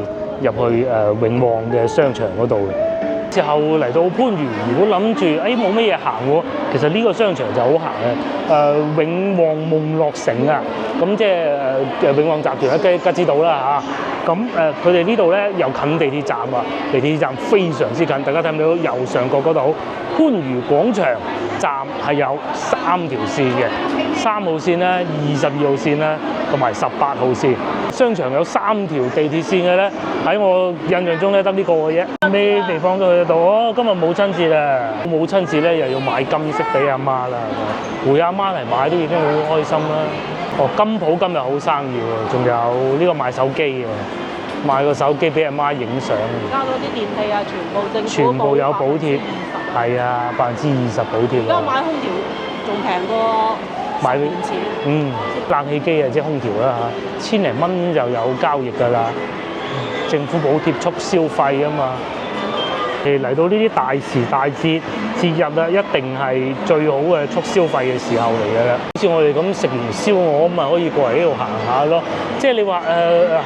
入去永旺嘅商場嗰度。之後嚟到番禺，如果諗住冇乜嘢行喎，其實呢個商場就好行嘅。永旺夢樂城啊，咁即係永旺集團喺吉之島啦嚇。咁佢哋呢度咧又近地鐵站啊，地鐵站非常之近。大家睇唔睇到右上角嗰度？番禺廣場站係有3條線嘅，3號線啦、22號線啦，同埋18號線。商場有3條地鐵線嘅咧，喺我印象中咧得呢個嘅啫。咩地方都去得到。今日母親節啦，母親節咧又要買金飾俾阿媽啦，陪阿媽嚟買都已經好開心啦。金鋪今日好生意喎，仲有呢個賣手機嘅，賣個手機俾阿媽影相。而家嗰啲電器啊，全部有補貼，係啊，20%補貼。而家買空調仲平過10年前。冷氣機啊，即係空調啦嚇，1000零蚊就有交易㗎啦。政府補貼促消費啊嘛。嚟到呢啲大時大節日啊，一定係最好嘅促消費嘅時候嚟㗎啦。好似我哋咁食完燒鵝咁咪可以過嚟呢度行下咯。即係你話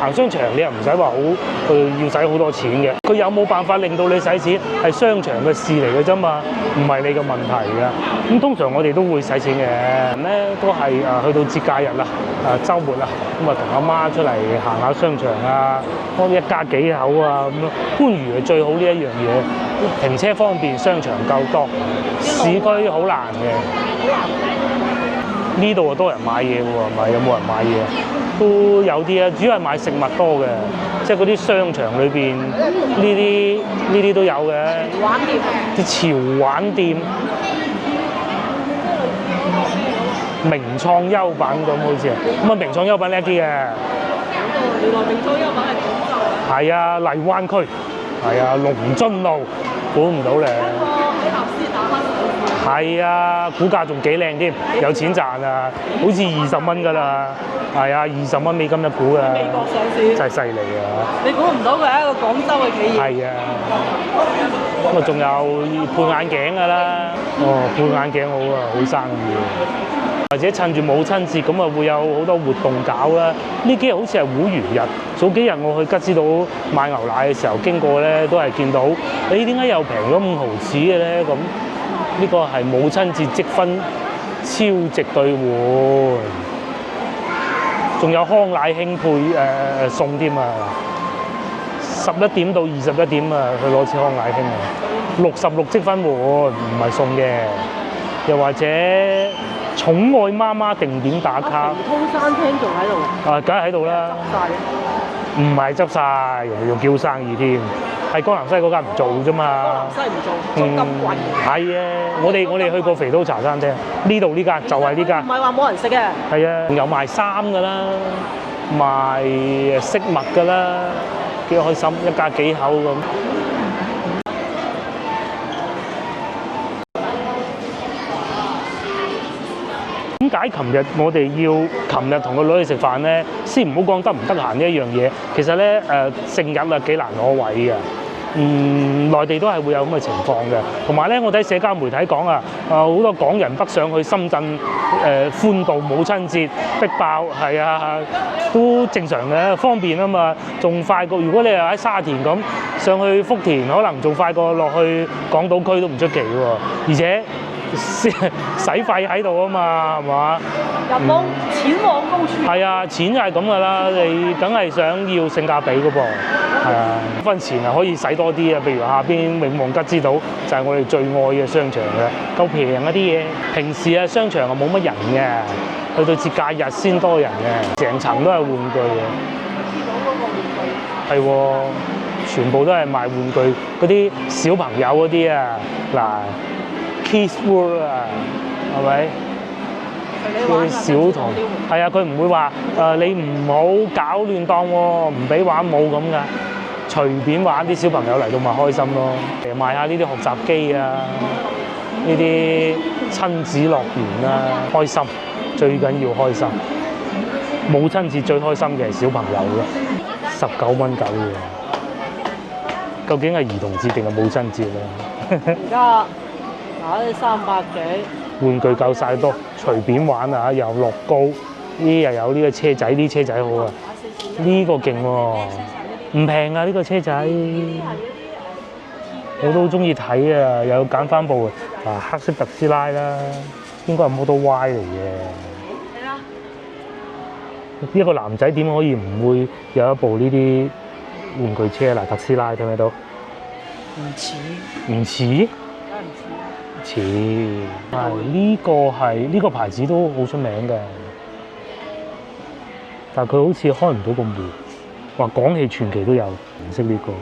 行商場，你又唔使話好要使好多錢嘅。佢有冇辦法令到你使錢係商場嘅事嚟嘅啫嘛，唔係你嘅問題㗎。咁通常我哋都會使錢嘅，咧都係去到節假日啦、週末啦，咁啊同阿媽出嚟行下商場啊，幫一家幾口啊咁咯。番禺係最好呢一樣嘢，停車方便，商場夠多，市區好難嘅。呢度啊多人買嘢喎，係咪？有冇人買嘢啊？都有啲啊，主要係買食物多嘅，即係嗰啲商場裏邊呢啲都有嘅。玩店啲潮玩店，名創優品咁好似啊，咁啊名創優品叻啲嘅。原來名創優品係廣州啊？係啊，荔灣區，係啊，龍津路，估唔到咧。係啊，股價仲幾靚添，有錢賺啊，好似20蚊㗎啦，係啊，20蚊美金一股啊，美國上市真係犀利啊！你估唔到佢係一個廣州嘅企業。係啊，咁啊仲有配眼鏡㗎啦，配眼鏡好啊，好生意。或者趁住母親節咁啊，會有好多活動搞啦。呢幾日好似係會員日，早幾日我去吉之島買牛奶嘅時候經過咧，都係見到，點解又平咗5毫子嘅咧？咁呢個係母親節積分超值兌換，仲有康乃馨配送添啊！11點到21點啊，去攞支康乃馨啊！66積分換，唔係送嘅。又或者寵愛媽媽定點打卡。通餐廳仲喺度？梗係喺度啦。唔係執晒，仲叫生意添。係江南西嗰間唔做啫嘛。江南西唔做，租金貴。係啊，我哋去過肥都茶餐廳，呢度呢間就係呢間。唔係話冇人食嘅。係啊，有賣衫㗎啦，賣飾物㗎啦，幾開心，一家幾口咁。點解琴日我哋要同個女去食飯咧？先唔好講得唔得閒呢一樣嘢。其實咧聖日啊幾難攞位嘅，內地都係會有咁嘅情況嘅。同埋咧，我睇社交媒體講啊，好多港人北上去深圳歡度母親節，逼爆，係啊，都正常嘅，方便啊嘛，仲快過如果你係喺沙田咁上去福田，可能仲快過落去港島區都唔出奇喎，而且使費喺度啊嘛，係嘛？人往錢往高處。係啊，錢就係咁噶啦，你梗係想要性價比噶噃，係啊，分錢啊可以使多啲啊，譬如下邊永旺吉之島就係我哋最愛嘅商場嘅，夠平啊啲嘢。平時啊商場啊冇乜人嘅，去到節假日先多人嘅，成層都係玩具嘅。係喎，全部都係賣玩具，嗰啲小朋友嗰啲啊，嗱 Kids World 啊，係咪？啲小童係啊，佢唔會話你唔好搞亂檔喎，唔俾玩冇咁噶，隨便玩，啲小朋友嚟到咪開心咯。賣下呢啲學習機啊，呢啲親子樂園啊，開心，最緊要開心。母親節最開心嘅係小朋友嘅，19蚊9嘅。究竟係兒童節定係母親節咧？而家嗱啲300幾。玩具夠晒多，隨便玩啊！又樂高，呢又有呢個車仔，呢車仔好啊！呢個勁喎，唔平啊！呢個車仔，我都好中意睇啊！又有揀翻部黑色特斯拉啦，應該係 Model Y 嚟嘅。一個男仔點可以唔會有一部呢啲玩具車嗱？特斯拉睇唔睇到？唔似。唔似？似係呢個牌子都好出名嘅，但係佢好似開唔到個門。話廣汽傳祺都有唔識呢個，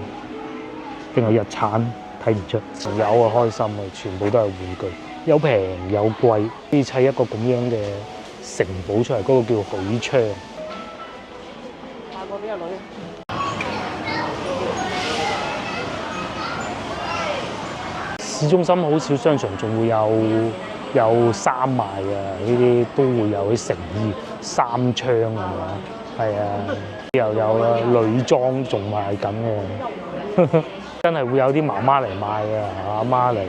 定係日產睇唔出。有啊，開心啊，全部都係玩具，有平有貴，可以砌一個咁樣嘅城堡出嚟，嗰個叫許昌。買過俾阿女。市中心好少商場仲會有衫賣啊，呢啲都會有啲成衣、衫槍咁樣，係啊，又有啦，女裝仲賣緊嘅，真係會有啲媽媽嚟買啊，阿媽嚟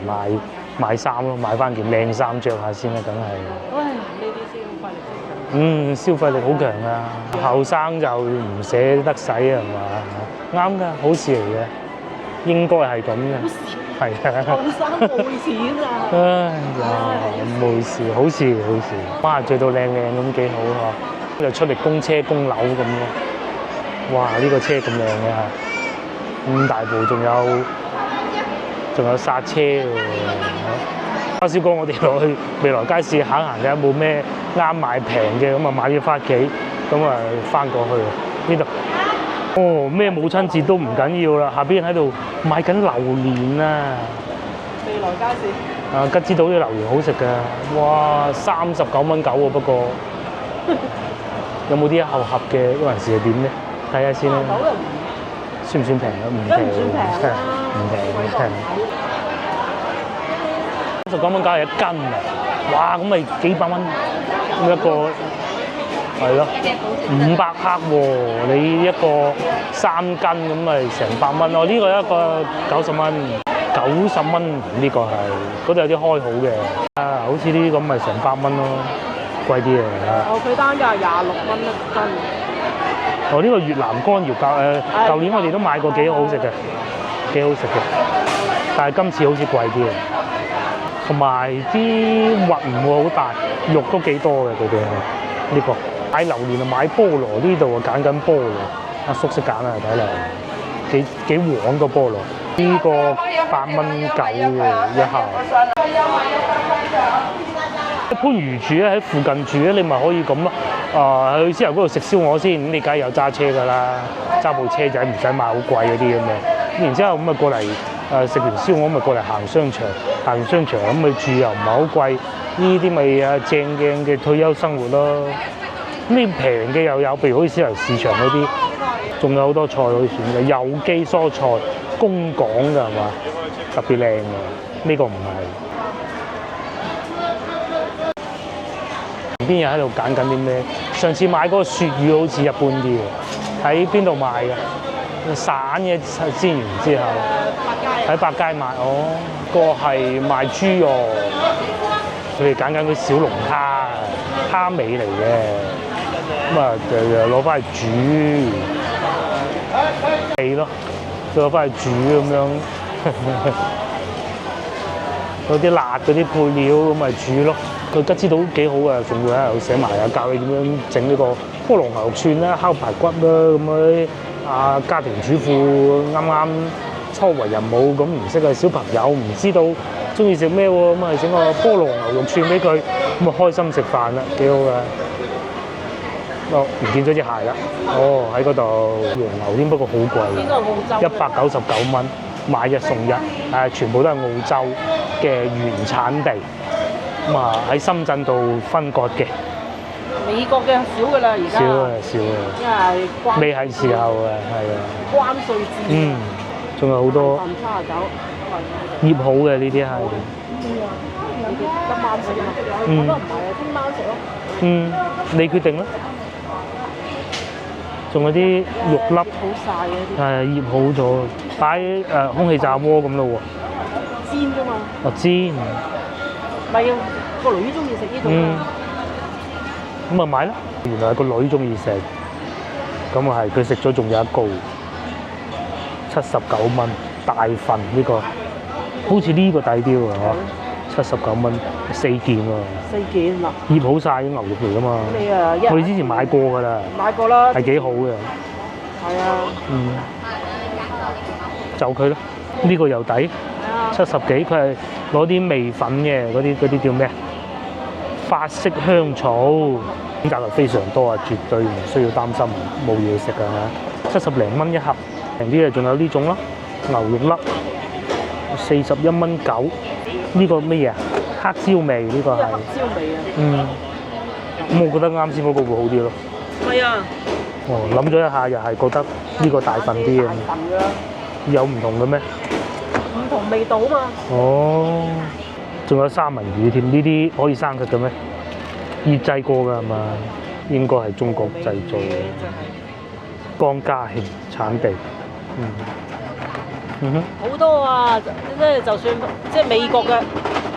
買衫咯，買翻件靚衫着下先啦，梗係。唉，呢啲消費力真強。消費力好強啊！後生就唔捨得使係嘛？啱㗎，好事嚟嘅，應該係咁嘅。係啊！後生冇錢啊！唉呀，冇事，好事好事。哇，著到靚靚咁幾好嗬！又出力供車供樓咁咯。哇！呢個車咁靚嘅，咁大部仲有煞車喎。阿小哥，我哋落去未來街市行行睇下有冇咩啱買平嘅，咁啊買啲翻屋企，咁啊翻過去呢度。哦，咩母親節都唔緊要啦，下邊喺度買緊榴蓮啊！未來街市。啊，吉之島啲榴蓮好食㗎，哇，39蚊9喎，不過有冇啲一盒盒嘅嗰陣時係點咧？睇下先啦。算唔算平啊？唔平，唔平。39蚊9係1斤啊！哇，咁咪幾百蚊一個。係咯，500克喎，你一個3斤咁咪成100蚊咯。呢個一個90蚊，90蚊呢個係，嗰度有啲開好嘅。啊，好似呢啲咁咪成100蚊咯，貴啲嚟㗎。哦，佢單價26蚊1斤。哦，呢個越南乾瑤舊年我哋都買過，幾好食嘅，幾好食嘅。但係今次好似貴啲啊，同埋啲核唔會好大，肉都幾多嘅佢哋係呢個。買榴蓮啊，買菠蘿，呢度啊揀緊菠蘿，阿叔識揀啊，睇嚟幾黃個菠蘿，呢個8蚊9嘅一盒。番禺住咧喺附近住咧，你咪可以咁咯。去之後嗰度食燒鵝先，咁你梗係有揸車㗎啦，揸部車仔唔使買好貴嗰啲咁嘅。然之後咁咪過嚟食完燒鵝咪過嚟行商場，行完商場咁咪住又唔係好貴，呢啲咪正嘅退休生活咯。咁你平嘅又有，譬如好似私人市場嗰啲，仲有好多菜可以選嘅，有機蔬菜，公港㗎係嘛，特別靚嘅。呢個唔係。邊日喺度揀緊啲咩？上次買嗰個鱈魚好似一般啲嘅，喺邊度買嘅？散嘅煎完之後，喺百佳買，哦，個係賣豬肉，佢哋揀緊啲小龍蝦，蝦尾嚟嘅，咁啊就攞翻去煮，係咯，攞翻去煮咁樣，嗰啲辣嗰啲配料咁咪煮咯。佢吉之島幾好啊，仲會喺度寫埋啊，教你點樣整呢個菠蘿牛肉串啦、烤排骨啦咁嗰啲家庭主婦啱啱初為人母咁唔識嘅小朋友唔知道中意食咩喎，咁啊整個菠蘿牛肉串俾佢，咁啊開心食飯啦，幾好㗎。哦，唔見咗隻鞋啦，哦喺嗰度黃牛添，不過好貴，199蚊買一送一，全部都係澳洲嘅原產地。咁啊喺深圳度分割嘅，美國嘅少㗎啦，而家少啊，因為未係時候啊，係啊，關稅戰，仲有好多份39，醃好嘅呢啲係，你哋今晚食啊？我都唔係啊，聽晚食咯。你決定啦。仲有啲肉粒，好晒嘅啲，醃好咗，擺空氣炸鍋咁咯喎。煎㗎嘛。哦，煎。唔係啊，個女中意食呢度啊。咁咪買啦。原來係個女中意食，咁啊係佢食咗仲有一個79蚊大份呢個，好似呢個抵啲喎嚇，79蚊4件喎。4件啦。醃好晒啲牛肉嚟㗎嘛。你啊，我哋之前買過㗎啦。買過啦。係幾好嘅。係啊。就佢啦，呢個又抵。70幾，佢係攞啲味粉嘅，嗰啲叫咩？法式香草，選擇係非常多啊，絕對唔需要擔心冇嘢食㗎嚇。70零蚊一盒，平啲嘅仲有呢種咯，牛肉粒41蚊9，呢個咩嘢啊？黑椒味呢個係。黑椒味啊。咁我覺得啱先嗰個會好啲咯。係啊。哦，諗咗一下，又係覺得呢個大份啲嘅。大份㗎。有唔同嘅咩？唔同味道啊嘛。哦，仲有三文魚添，呢啲可以生食嘅咩？醃製過㗎係嘛？應該係中國製造嘅。江嘉興產地。好多啊！即係就算即係美國嘅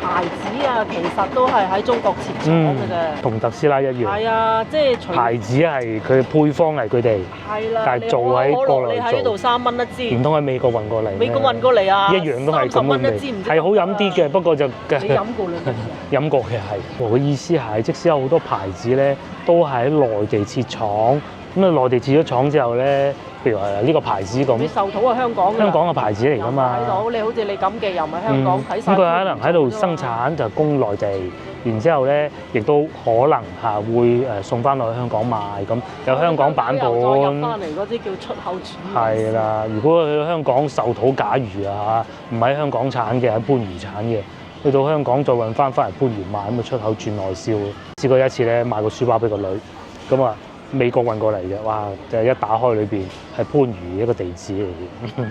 牌子啊，其實都係喺中國設廠嘅啫。同特斯拉一樣。係啊，即係牌子係佢嘅配方係佢哋。係啦。但係做喺國內做。你喺呢度3蚊一支。唔通喺美國運過嚟？美國運過嚟啊！一樣都係咁嘅味。係好飲啲嘅，不過就你飲過啦。飲過嘅係。我嘅意思係，即使有好多牌子咧，都係喺內地設廠。咁啊，內地設咗廠之後咧，譬如係呢個牌子咁，你受土係香港嘅牌子嚟㗎嘛。睇到你好似你咁嘅，又唔係香港睇晒。咁佢可能喺度生產就供內地，然之後咧亦都可能會送翻落去香港賣，咁有香港版本。再入翻嚟嗰啲叫出口轉。係啦，如果去到香港受土假如啊嚇，唔喺香港產嘅，喺番禺產嘅，去到香港再運翻嚟番禺賣，咁啊出口轉內銷。試過一次咧，買個書包俾個女，咁啊。美國運過嚟嘅，哇！就一打開裏邊係番禺一個地址嚟嘅，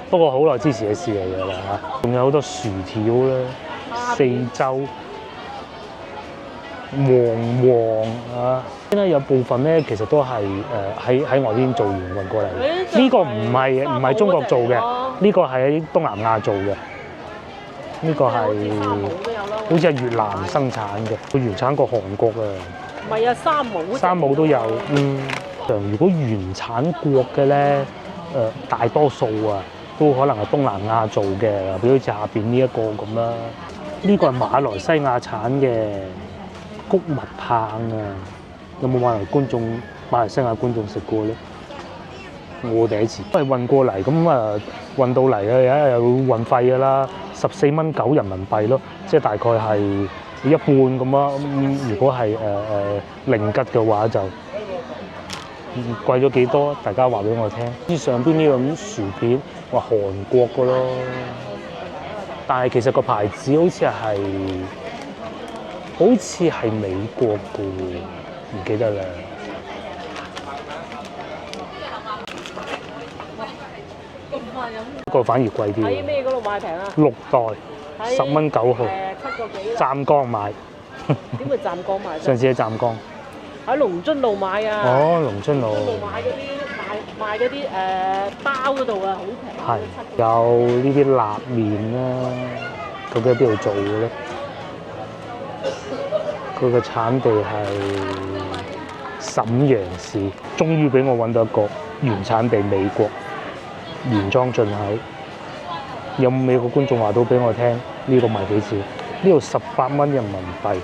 不過好耐之前嘅事嚟㗎啦嚇。仲有好多薯條啦，四周黃啊，因為有部分咧其實都係喺外邊做完運過嚟。呢個唔係中國做嘅，呢個係喺東南亞做嘅。呢個係好似係越南生產嘅，佢原產過韓國啊。唔係啊，三毛都有。如果原產國嘅咧，大多數啊都可能係東南亞做嘅，比如好似下邊呢一個咁啦。呢個係馬來西亞產嘅谷物棒啊，有冇馬來西亞觀眾食過咧？我第一次，因為運過嚟咁啊，運到嚟啊，又運費㗎啦，14蚊9人民幣咯，即係大概係一半咁啊。如果係零吉嘅話就貴咗幾多？大家話俾我聽。呢上邊呢個咁薯片話韓國嘅咯，但係其實個牌子好似係美國嘅喎，唔記得啦。個反而貴啲。喺咩嗰度買平啊？6袋10蚊9號。7個幾啦。湛江買。點會湛江買？上次喺湛江。喺龍津路買啊。哦，龍津路。龍津路買嗰啲賣嗰啲包嗰度啊，好平。係有呢啲辣麵啦，究竟喺邊度做嘅咧？佢嘅產地係瀋陽市，終於俾我揾到一個原產地美國原裝進口。有冇美國觀眾話到俾我聽呢個賣幾錢？呢度18蚊人民幣，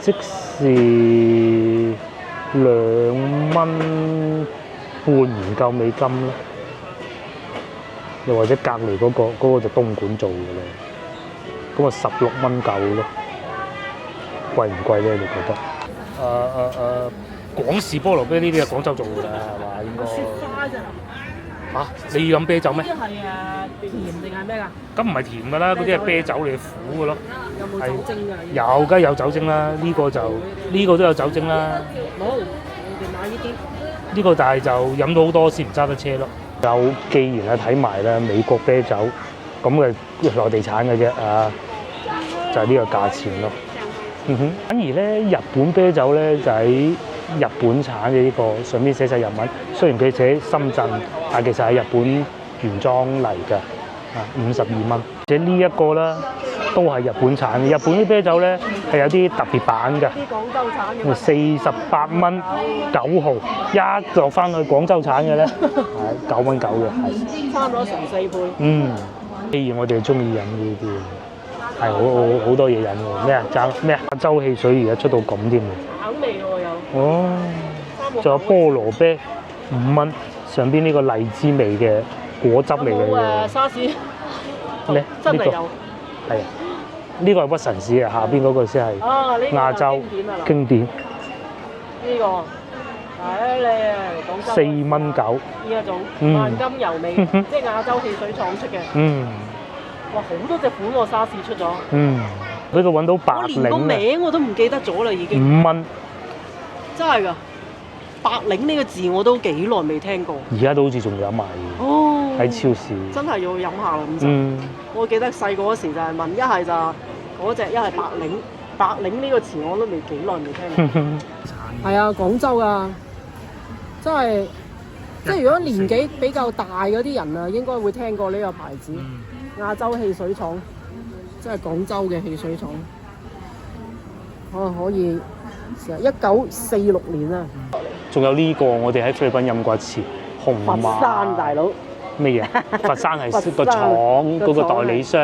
即是2蚊半唔夠美金啦。又或者隔離嗰個就東莞做嘅咧，咁啊16蚊夠咯。貴唔貴咧？你覺得？廣氏菠蘿啤呢啲係廣州做㗎啦，係嘛？應該。雪花咋？嚇！你要飲啤酒咩？呢啲係甜定係咩㗎？咁唔係甜㗎啦，嗰啲係啤酒嚟嘅，苦㗎咯。有冇酒精㗎？有，梗係有酒精啦。呢個都有酒精啦。冇，我哋買呢啲。呢個但係就飲到好多先唔揸得車咯。有，既然係睇埋啦，美國啤酒咁嘅內地產嘅啫啊，就係呢個價錢咯。反而咧，日本啤酒咧就喺日本產嘅呢個上面寫晒日文，雖然佢寫深圳，但其實係日本原裝嚟嘅，52蚊。而且呢一個啦，都係日本產嘅。日本啲啤酒咧係有啲特別版嘅，啲廣州產嘅。48蚊9毫，一落翻去廣州產嘅咧係9蚊9嘅，係差唔多成4倍。既然我哋中意飲呢啲。係好多嘢飲喎，咩啊？爭咩啊？亞洲汽水而家出到咁添喎。橙味喎有。哦，仲有菠蘿啤5蚊，上邊呢個荔枝味嘅果汁嚟嘅喎。沙士。咧真係有。係啊，呢個係屈臣氏嘅，下邊嗰個先係亞洲經典。呢個係你啊，廣州。4蚊9。呢一種萬金油味，即係亞洲汽水廠出嘅。哇！好多隻款喎，沙士出咗。俾佢揾到白我連個檸名我都唔記得咗啦，已經。5蚊，真係㗎！白檸呢個字我都幾耐未聽過。而家都好似仲有賣嘅。哦。喺超市。真係要飲下啦咁就。我記得細個嗰時就係問，一係就嗰隻，一係白檸。白檸呢個詞我都幾耐未聽過。係啊，廣州啊，真係即係如果年紀比較大嗰啲人啊，應該會聽過呢個牌子。亞洲汽水廠，即係廣州嘅汽水廠。可以1946年啊。仲有呢個，我哋喺菲律賓飲過一次，紅馬。佛山大佬。咩嘢？佛山係個廠嗰個代理商，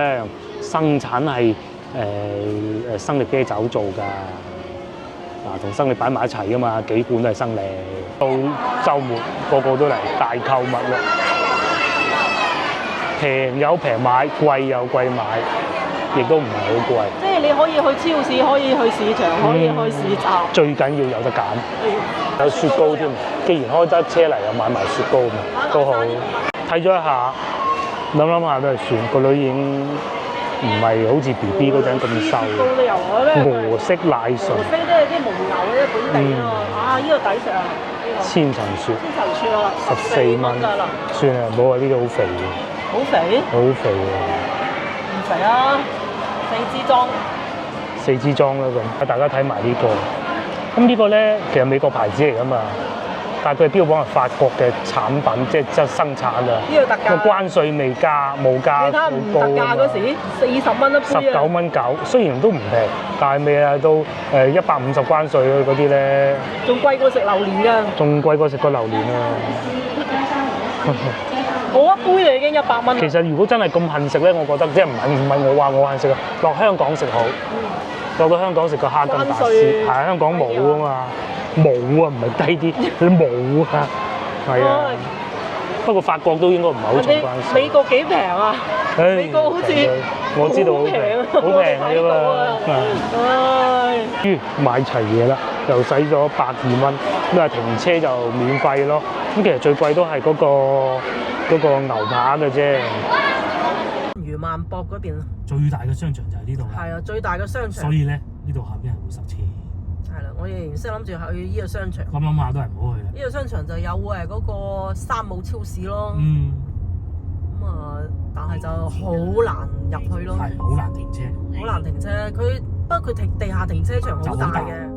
生產係生力啤酒做㗎。同生力擺埋一齊㗎嘛，幾罐都係生力。到週末個個都嚟大購物咯。平有平買，貴有貴買，亦都唔係好貴。即係你可以去超市，可以去市場，可以去市集。最緊要有得揀，有雪糕添。既然開得車嚟，又買埋雪糕嘛，都好。睇咗一下，諗下都係算。個女已經唔係好似 BB 嗰陣咁瘦。都有鵝式奶醇。鵝式即係啲蒙牛嗰啲本地啊！呢個抵食啊！千層雪。千層雪啊！14蚊。算啦，冇話呢啲好肥嘅。好肥？好肥喎！唔肥啊！4支裝啦咁，大家睇埋呢個。咁呢個咧，其實美國牌子嚟㗎嘛，但係佢係標榜係法國嘅產品，即係生產啊。呢個特價。個關稅未加，冇加好高啊嘛。特價嗰時40蚊一杯啊！19蚊9，雖然都唔平，但係未啊到150關稅嗰啲咧。仲貴過食榴蓮㗎。仲貴過食個榴蓮啊！我一杯就已經100蚊。其實如果真係咁恨食咧，我覺得即係唔係我話我恨食啊，落香港食好。落到香港食個哈根達斯，係香港冇啊嘛，冇啊，唔係低啲，你冇啊，係啊。不過法國都應該唔係好重關稅。美國幾平啊？美國好似我知道好平，好平㗎嘛。買齊嘢啦，又使咗102蚊，咁啊停車就免費咯。咁其實最貴都係嗰個牛扒嘅啫。漁萬博嗰邊最大嘅商場就係呢度啦。係啊，最大嘅商場。所以咧，呢度下邊係會塞車。係啦，我原先諗住去呢個商場。諗下都係唔好去啦。呢個商場就有嗰個山姆超市咯。咁但係就好難入去咯。係，好難停車。好難停車，不過佢地下停車場好大嘅。